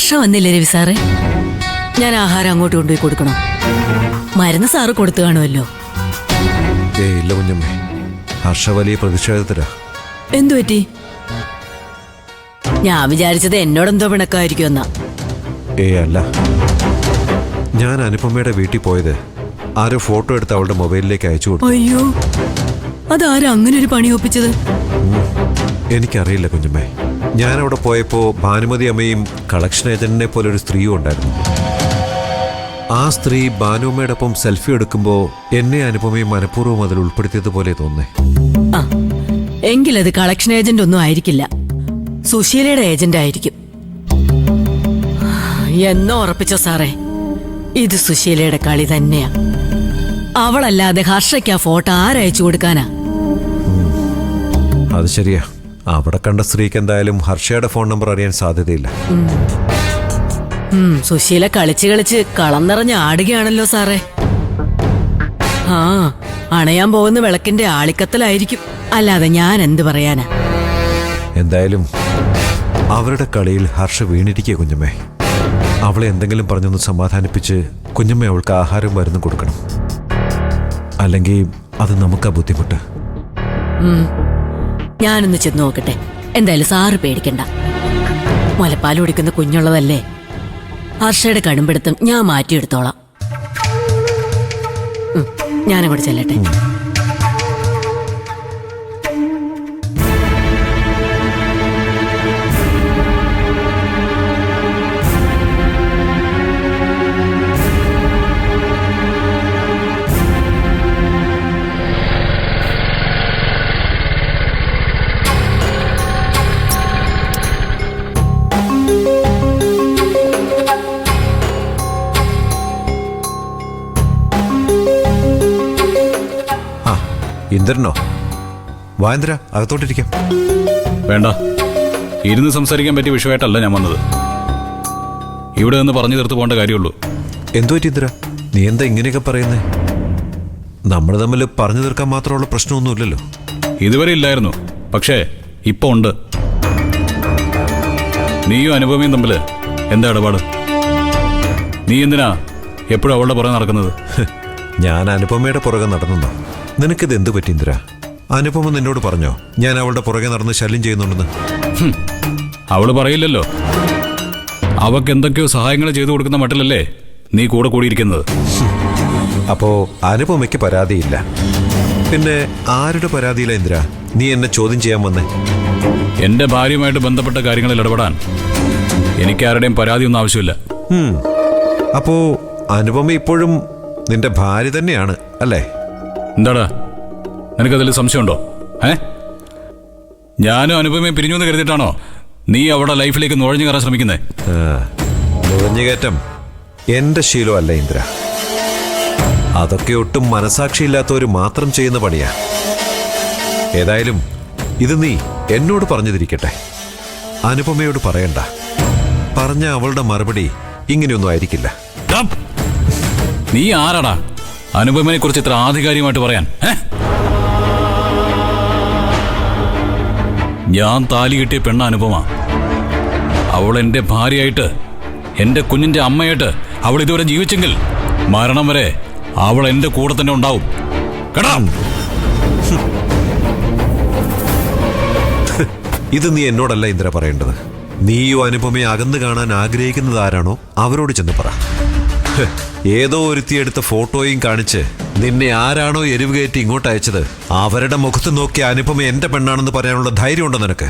ഹർഷ വന്നില്ലേ രവി സാറേ? ഞാൻ ആഹാരം അങ്ങോട്ട് കൊണ്ടുപോയി കൊടുക്കണോ? മരുന്ന് സാറ് കൊടുത്തു കാണുമല്ലോ. ഇല്ല കുഞ്ഞമ്മേ, ഹർഷ വലിയ പ്രതിഷേധത്തിലാ. എന്തു പറ്റി? ഞാൻ വിചാരിച്ചത് എന്നോടെന്തോ പിണക്കായിരിക്കും എന്നാ. അല്ല, ഞാൻ അനുപമയുടെ വീട്ടിൽ പോയത് ആരോ ഫോട്ടോ എടുത്ത് അവളുടെ മൊബൈലിലേക്ക് അയച്ചു കൊടുത്തു. അയ്യോ, അതാരാ അങ്ങനെ ഒരു പണി ഒപ്പിച്ചത്? എനിക്കറിയില്ല കുഞ്ഞമ്മേ. ഞാൻ അവിടെ പോയപ്പോ ഭാനുമതി അമ്മയും കളക്ഷൻ ഏജന്റിനെ പോലെ ഒരു സ്ത്രീയും ഉണ്ടായിരുന്നു. ആ സ്ത്രീ ഭാനുമ്മയുടെ ഒപ്പം സെൽഫി എടുക്കുമ്പോ എന്നെ അനുപമയും മനഃപൂർവ്വം അതിൽ ഉൾപ്പെടുത്തിയതുപോലെ തോന്നേ. ആ, എങ്കിലത് കളക്ഷൻ ഏജന്റ് ഒന്നും ആയിരിക്കില്ല, സുശീലയുടെ ഏജന്റ് ആയിരിക്കും. എന്നോ ഉറപ്പിച്ചോ സാറേ, ഇത് സുശീലയുടെ കളി തന്നെയാ. അവളല്ലാതെ ഹർഷയ്ക്ക് ആ ഫോട്ടോ ആരയച്ചു കൊടുക്കാനാ? അത് ശരിയാ. അവിടെ കണ്ട സ്ത്രീക്ക് എന്തായാലും ഹർഷയുടെ ഫോൺ നമ്പർ അറിയാൻ സാധ്യതയില്ല. സുശീല കളിച്ച് കളിച്ച് കളം നിറഞ്ഞ് ആടുകയാണല്ലോ സാറേ. ആ, അണയാൻ പോകുന്ന വിളക്കിന്റെ ആളിക്കത്തലായിരിക്കും, അല്ലാതെ ഞാൻ എന്ത് പറയാനാ? എന്തായാലും അവരുടെ കളിയിൽ ഹർഷ വീണിരിക്കുക കുഞ്ഞമ്മേ. അവളെ എന്തെങ്കിലും പറഞ്ഞൊന്ന് സമാധാനിപ്പിച്ച് കുഞ്ഞമ്മ അവൾക്ക് ആഹാരം മരുന്ന് കൊടുക്കണം. അല്ലെങ്കിൽ അത് നമുക്കാ ബുദ്ധിമുട്ട്. ഞാനൊന്ന് ചെന്ന് നോക്കട്ടെ. എന്തായാലും സാറ് പേടിക്കണ്ട, മുലപ്പാൽ കുടിക്കുന്ന കുഞ്ഞുള്ളതല്ലേ. ഹർഷയുടെ കടുംപിടുത്തം ഞാൻ മാറ്റിയെടുത്തോളാം. ഞാനങ്ങോട്ട് ചെല്ലട്ടെ. ഇന്ദ്രനോ? വായന്ദ്ര, അകത്തോട്ടിരിക്കാം. വേണ്ട, ഇരുന്ന് സംസാരിക്കാൻ പറ്റിയ വിഷയമായിട്ടല്ല ഞാൻ വന്നത്. ഇവിടെ നിന്ന് പറഞ്ഞു തീർത്ത് പോകേണ്ട കാര്യമുള്ളൂ. എന്തു പറ്റി ഇന്ദ്ര? നീ എന്താ ഇങ്ങനെയൊക്കെ പറയുന്നേ? നമ്മൾ തമ്മിൽ പറഞ്ഞു തീർക്കാൻ മാത്രമുള്ള പ്രശ്നമൊന്നുമില്ലല്ലോ. ഇതുവരെ ഇല്ലായിരുന്നു, പക്ഷേ ഇപ്പൊ ഉണ്ട്. നീയും അനുപമയും തമ്മിൽ എന്താ ഇടപാട്? നീ എന്തിനാ എപ്പോഴും അവളുടെ പുറകെ നടക്കുന്നത്? ഞാൻ അനുപമയുടെ പുറകെ നടന്നോ? നിനക്കിത് എന്തു പറ്റി ഇന്ദ്ര? അനുപമ നിന്നോട് പറഞ്ഞോ ഞാൻ അവളുടെ പുറകെ നടന്ന് ശല്യം ചെയ്യുന്നുണ്ടെന്ന്? അവള് പറയില്ലല്ലോ. അവക്ക് എന്തൊക്കെയോ സഹായങ്ങൾ ചെയ്തു കൊടുക്കുന്ന മട്ടിലല്ലേ നീ കൂടെ കൂടിയിരിക്കുന്നത്. അപ്പോ അനുപമയ്ക്ക് പരാതിയില്ല. പിന്നെ ആരുടെ പരാതിയില്ല ഇന്ദ്ര നീ എന്നെ ചോദ്യം ചെയ്യാൻ വന്നേ? എന്റെ ഭാര്യയുമായിട്ട് ബന്ധപ്പെട്ട കാര്യങ്ങളിൽ ഇടപെടാൻ എനിക്കാരുടെയും പരാതിയൊന്നും ആവശ്യമില്ല. അപ്പോ അനുപമ ഇപ്പോഴും നിന്റെ ഭാര്യ തന്നെയാണ് അല്ലേ? എന്താടാ, നിനക്കതിൽ സംശയമുണ്ടോ? ഞാനും അനുപമയും പിരിഞ്ഞു എന്ന് കരുതിയിട്ടാണോ നീ അവളുടെ ലൈഫിലേക്ക് നുഴഞ്ഞു കയറാൻ ശ്രമിക്കുന്നേ? നുഴഞ്ഞുകയറ്റം എന്റെ ശീലമല്ല ഇന്ദ്ര. അതൊക്കെ ഒട്ടും മനസാക്ഷിയില്ലാത്തവര് മാത്രം ചെയ്യുന്ന പണിയാ. ഏതായാലും ഇത് നീ എന്നോട് പറഞ്ഞതിരിക്കട്ടെ, അനുപമയോട് പറയണ്ട. പറഞ്ഞ അവളുടെ മറുപടി ഇങ്ങനെയൊന്നും ആയിരിക്കില്ല. നീ ആരാടാ അനുപമയെ കുറിച്ച് ഇത്ര ആധികാരികമായിട്ട് പറയാൻ? ഞാൻ താലി കിട്ടിയ പെണ്ണ അനുപമ. അവൾ എന്റെ ഭാര്യയായിട്ട്, എന്റെ കുഞ്ഞിന്റെ അമ്മയായിട്ട് അവൾ ഇതുവരെ ജീവിച്ചെങ്കിൽ മരണം വരെ അവൾ എന്റെ കൂടെ തന്നെ ഉണ്ടാവും. കേടാ, ഇത് നീ എന്നോടല്ല ഇന്ദ്ര പറയേണ്ടത്. നീയോ അനുപമയെ അകന്നു കാണാൻ ആഗ്രഹിക്കുന്നത് ആരാണോ അവരോട് ചെന്ന് പറ. ഏതോ ഒരുത്തിയെടുത്ത ഫോട്ടോയും കാണിച്ച് നിന്നെ ആരാണോ എരിവ് കയറ്റി ഇങ്ങോട്ട് അയച്ചത് അവരുടെ മുഖത്ത് നോക്കി അനുപമ എന്റെ പെണ്ണാണെന്ന് പറയാനുള്ള ധൈര്യമുണ്ടോ നിനക്ക്?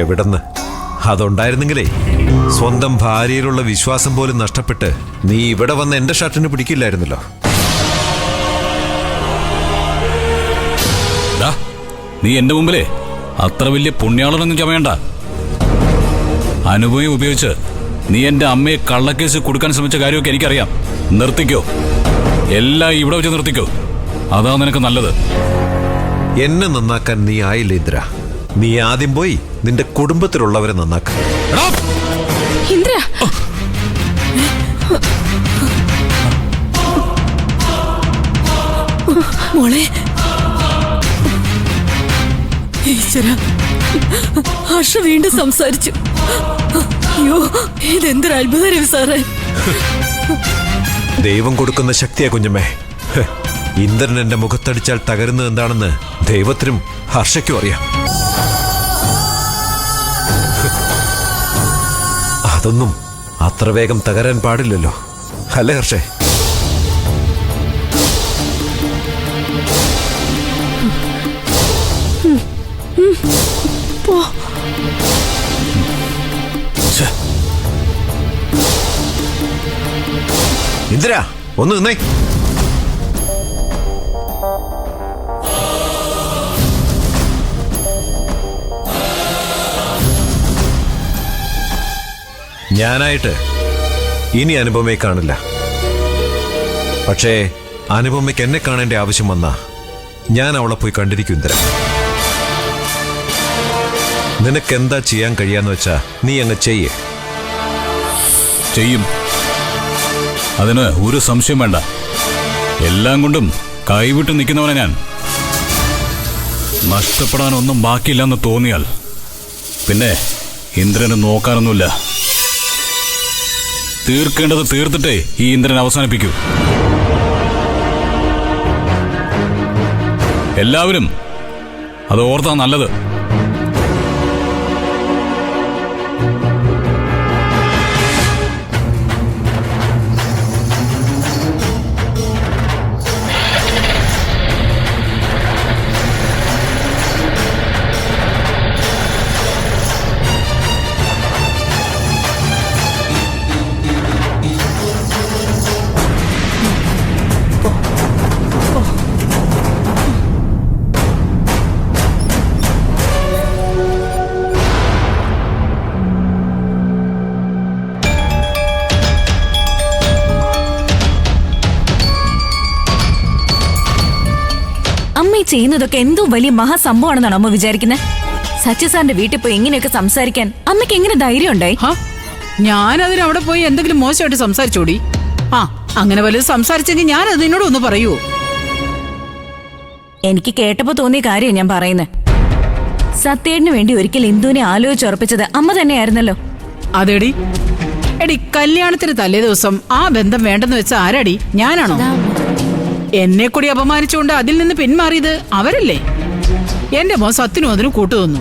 എവിടെന്ന്? അതുണ്ടായിരുന്നെങ്കിലേ സ്വന്തം ഭാര്യയിലുള്ള വിശ്വാസം പോലും നഷ്ടപ്പെട്ട് നീ ഇവിടെ വന്ന് എന്റെ ഷർട്ടിന് പിടിക്കില്ലായിരുന്നല്ലോ. നീ എന്റെ മുമ്പിലേ അത്ര വലിയ പുണ്യാളനൊന്നും ചമയണ്ട. അനുഭവം ഉപയോഗിച്ച് നീ എന്റെ അമ്മയെ കള്ളക്കേസ് കൊടുക്കാൻ ശ്രമിച്ച കാര്യമൊക്കെ എനിക്കറിയാം. നിർത്തിക്കോ, എല്ലാം ഇവിടെ വെച്ച് നിർത്തിക്കോ. അതാ നിനക്ക് നല്ലത്. എന്നെ നന്നാക്കാൻ നീ ആയില്ല ഇന്ദ്ര. നീ ആദ്യം പോയി നിന്റെ കുടുംബത്തിലുള്ളവരെ നന്നാക്ക. ഇന്ദ്ര, മോളെ, ഈശ്വര, ഹർഷ വീണ്ടും സംസാരിച്ചു. അയ്യോ, ഇതെന്തൊരു അത്ഭുതം സാറേ. ദൈവം കൊടുക്കുന്ന ശക്തിയാ കുഞ്ഞമ്മേ. ഇന്ദ്രൻ എന്റെ മുഖത്തടിച്ചാൽ തകരുന്നത് എന്താണെന്ന് ദൈവത്തിനും ഹർഷയ്ക്കും അറിയാം. അതൊന്നും അത്ര വേഗം തകരാൻ പാടില്ലല്ലോ, അല്ലേ ഹർഷേ? ഇന്ദിര, ഒന്ന് നിന്നേ. ഞാനായിട്ട് ഇനി അനുപമയെ കാണില്ല. പക്ഷേ അനുപമയ്ക്ക് എന്നെ കാണേണ്ട ആവശ്യം വന്നാ ഞാൻ അവളെ പോയി കണ്ടിരിക്കും. ഇന്ദിര, നിനക്കെന്താ ചെയ്യാൻ കഴിയാന്ന് വെച്ചാ നീ അങ്ങ് ചെയ്യും. അതിന് ഒരു സംശയം വേണ്ട. എല്ലാം കൊണ്ടും കൈവിട്ട് നിൽക്കുന്നവനെ ഞാൻ. നഷ്ടപ്പെടാനൊന്നും ബാക്കിയില്ലെന്ന് തോന്നിയാൽ പിന്നെ ഇന്ദ്രന് നോക്കാനൊന്നുമില്ല. തീർക്കേണ്ടത് തീർത്തിട്ടേ ഈ ഇന്ദ്രൻ അവസാനിപ്പിക്കൂ. എല്ലാവരും അത് ഓർത്താ നല്ലത്. അമ്മ ഈ ചെയ്യുന്നതൊക്കെ എന്തോ വലിയ മഹാസംഭവമാണെന്നാണ് അമ്മ വിചാരിക്കുന്നത്. സത്യസാറിന്റെ വീട്ടിൽ പോയി ഇങ്ങനെയൊക്കെ സംസാരിക്കാൻ അമ്മയ്ക്ക് എങ്ങനെ ധൈര്യം ഉണ്ടായി? ഞാനതിന് അവിടെ പോയി എന്തെങ്കിലും മോശമായിട്ട് സംസാരിച്ചോടി? അങ്ങനെ വലുത് സംസാരിച്ചെങ്കിൽ ഞാൻ അതിനോട് ഒന്ന് പറയൂ. എനിക്ക് കേട്ടപ്പോ തോന്നിയ കാര്യം ഞാൻ പറയുന്നത്. സത്യേടിന് വേണ്ടി ഒരിക്കൽ ഇന്ദുവിനെ ആലോചിച്ചുറപ്പിച്ചത് അമ്മ തന്നെയായിരുന്നല്ലോ. അതെടി, കല്യാണത്തിന് തലേ ദിവസം ആ ബന്ധം വേണ്ടെന്ന് വെച്ച ആരാടി? ഞാനാണോ? എന്നെ കൂടി അപമാനിച്ചുകൊണ്ട് അതിൽ നിന്ന് പിന്മാറിയത് അവരല്ലേ? എന്റെ മോൻ സത്തിനും അതിനും കൂട്ടുതന്നു.